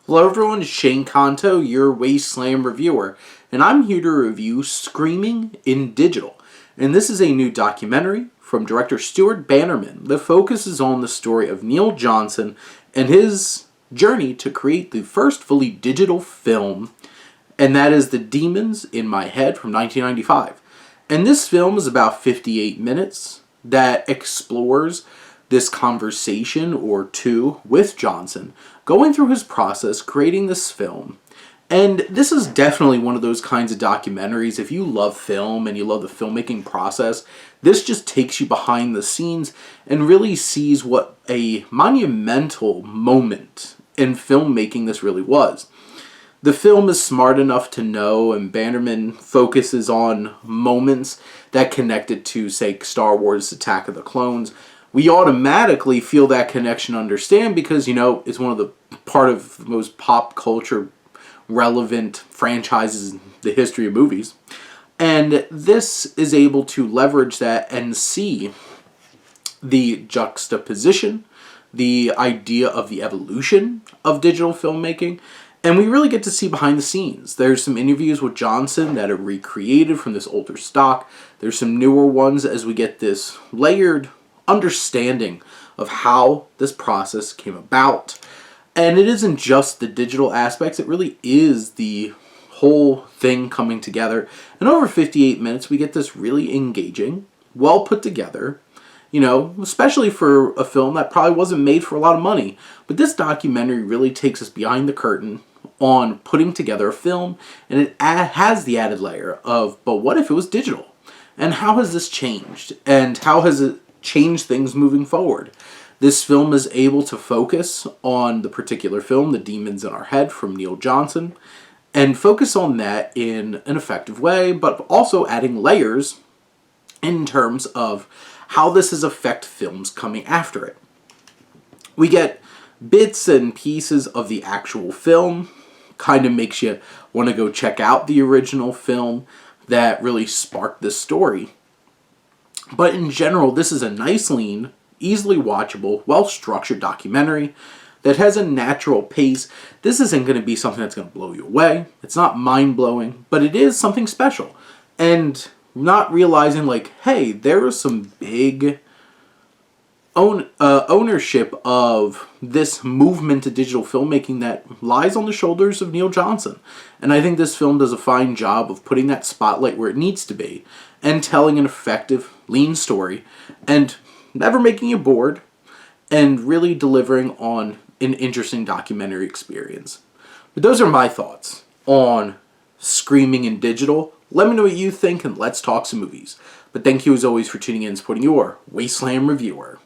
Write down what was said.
Hello everyone, it's Shane Kanto, your Wasteland reviewer, and I'm here to review Screaming in Digital. And this is a new documentary from director Stuart Bannerman that focuses on the story of Neil Johnson and his journey to create the first fully digital film, and that is The Demons in My Head from 1995. And this film is about 58 minutes that explores this conversation or two with Johnson, going through his process, creating this film. And this is definitely one of those kinds of documentaries. If you love film and you love the filmmaking process, this just takes you behind the scenes and really sees what a monumental moment in filmmaking this really was. The film is smart enough to know, and Bannerman focuses on moments that connected to, say, Star Wars Attack of the Clones. We automatically feel that connection, understand, because, it's one of the part of the most pop culture relevant franchises in the history of movies. And this is able to leverage that and see the juxtaposition, the idea of the evolution of digital filmmaking, and we really get to see behind the scenes. There's some interviews with Johnson that are recreated from this older stock. There's some newer ones as we get this layered understanding of how this process came about. And it isn't just the digital aspects, it really is the whole thing coming together. And over 58 minutes, we get this really engaging, well put together, especially for a film that probably wasn't made for a lot of money. But this documentary really takes us behind the curtain on putting together a film, and it has the added layer of, but what if it was digital? And how has this changed? And how has it change things moving forward? This film is able to focus on the particular film, The Demons in Our Head from Neil Johnson, and focus on that in an effective way, but also adding layers in terms of how this has affected films coming after it. We get bits and pieces of the actual film, kind of makes you want to go check out the original film that really sparked this story. But in general, this is a nice, lean, easily watchable, well-structured documentary that has a natural pace. This isn't going to be something that's going to blow you away. It's not mind-blowing, but it is something special. And not realizing, hey, there is some big ownership of this movement to digital filmmaking that lies on the shoulders of Neil Johnson. And I think this film does a fine job of putting that spotlight where it needs to be and telling an effective, lean story and never making you bored and really delivering on an interesting documentary experience. But those are my thoughts on Screaming in Digital. Let me know what you think and let's talk some movies. But thank you as always for tuning in and supporting your Wasteland reviewer.